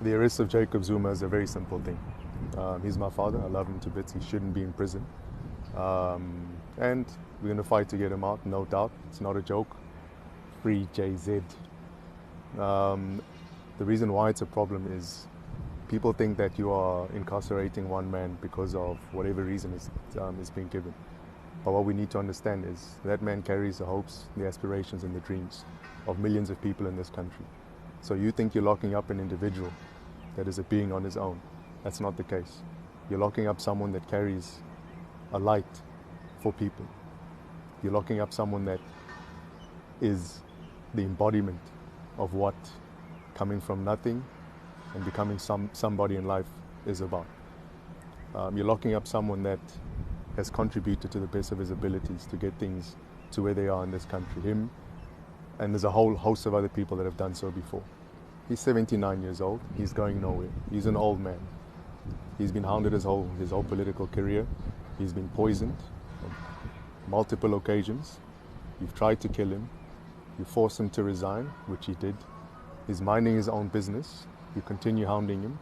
The arrest of Jacob Zuma is a very simple thing. He's my father. I love him to bits. He shouldn't be in prison. And we're going to fight to get him out, no doubt. It's not a joke. Free JZ. The reason why it's a problem is people think that you are incarcerating one man because of whatever reason is being given. But what we need to understand is that man carries the hopes, the aspirations, and the dreams of millions of people in this country. So you think you're locking up an individual that is a being on his own. That's not the case. You're locking up someone that carries a light for people. You're locking up someone that is the embodiment of what coming from nothing and becoming somebody in life is about. You're locking up someone that has contributed to the best of his abilities to get things to where they are in this country. Him, and there's a whole host of other people that have done so before. He's 79 years old. He's going nowhere. He's an old man. He's been hounded his whole political career. He's been poisoned on multiple occasions. You've tried to kill him. You forced him to resign, which he did. He's minding his own business. You continue hounding him.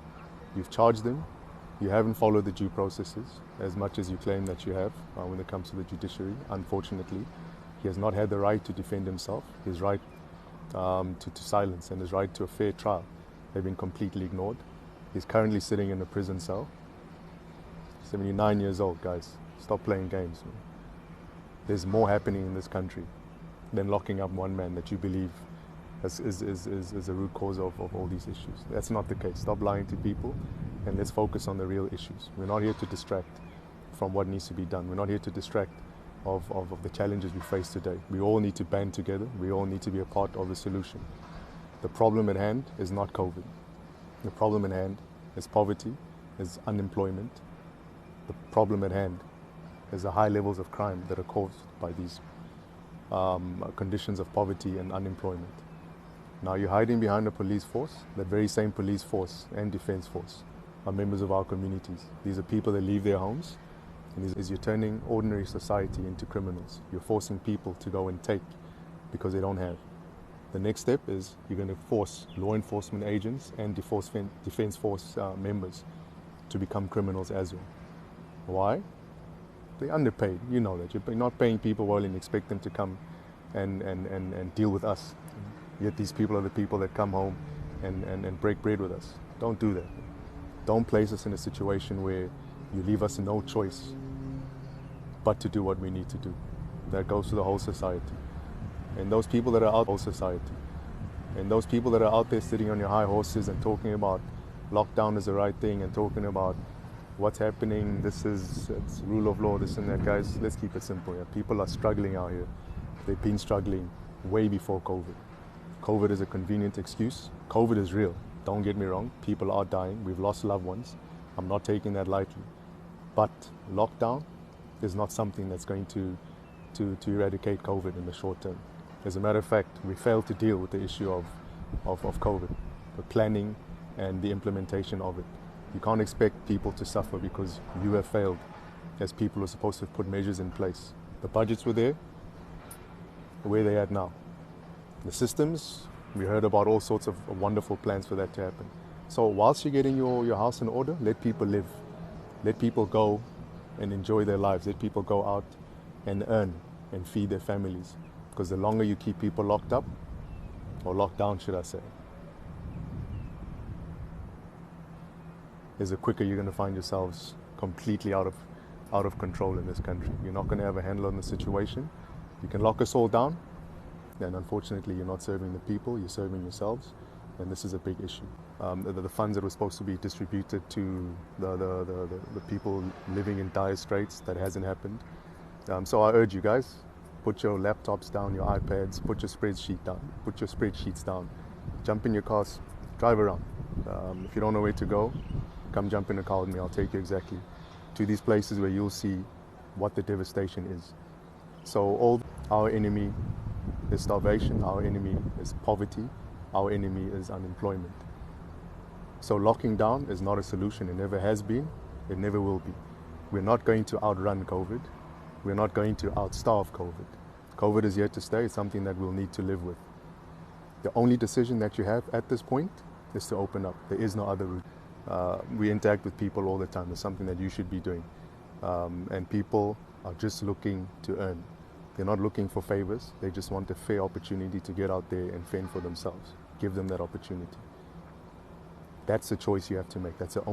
You've charged him. You haven't followed the due processes as much as you claim that you have when it comes to the judiciary. Unfortunately, he has not had the right to defend himself. His right to silence and his right to a fair trial have been completely ignored. He's currently sitting in a prison cell. 79 years old, guys. Stop playing games, man. There's more happening in this country than locking up one man that you believe is a root cause of all these issues. That's not the case. Stop lying to people and let's focus on the real issues. We're not here to distract from what needs to be done. We're not here to distract of the challenges we face today. We all need to band together. We all need to be a part of the solution. The problem at hand is not COVID. The problem at hand is poverty, is unemployment. The problem at hand is the high levels of crime that are caused by these conditions of poverty and unemployment. Now you're hiding behind a police force. That very same police force and defense force are members of our communities. These are people that leave their homes, and you're turning ordinary society into criminals. You're forcing people to go and take because they don't have. The next step is you're going to force law enforcement agents and defense force members to become criminals as well. Why? They're underpaid. You know that. You're not paying people well and expect them to come and deal with us. Yet these people are the people that come home and break bread with us. Don't do that. Don't place us in a situation where you leave us no choice but to do what we need to do. That goes to the whole society. And those people that are out, whole society. And those people that are out there sitting on your high horses and talking about lockdown is the right thing and talking about what's happening, it's rule of law, this and that. Guys, let's keep it simple here. People are struggling out here. They've been struggling way before COVID. COVID is a convenient excuse. COVID is real. Don't get me wrong. People are dying. We've lost loved ones. I'm not taking that lightly. But lockdown is not something that's going to eradicate COVID in the short term. As a matter of fact, we failed to deal with the issue of COVID, the planning and the implementation of it. You can't expect people to suffer because you have failed as people who are supposed to have put measures in place. The budgets were there, where they at now. The systems, we heard about all sorts of wonderful plans for that to happen. So whilst you're getting your house in order, let people live. Let people go and enjoy their lives. Let people go out and earn and feed their families. Because the longer you keep people locked up, or locked down should I say, is the quicker you're going to find yourselves completely out of control in this country. You're not going to have a handle on the situation. You can lock us all down, and unfortunately you're not serving the people, you're serving yourselves, and this is a big issue. The funds that were supposed to be distributed to the people living in dire straits, that hasn't happened. So I urge you guys, put your laptops down, your iPads, put your spreadsheets down, jump in your cars, drive around. If you don't know where to go, come jump in a car with me. I'll take you exactly to these places where you'll see what the devastation is. So our enemy is starvation, our enemy is poverty, our enemy is unemployment. So locking down is not a solution. It never has been, it never will be. We're not going to outrun COVID. We're not going to outstarve COVID. COVID is here to stay. It's something that we'll need to live with. The only decision that you have at this point is to open up. There is no other route. We interact with people all the time. It's something that you should be doing. And people are just looking to earn. They're not looking for favors. They just want a fair opportunity to get out there and fend for themselves. Give them that opportunity. That's the choice you have to make. That's the only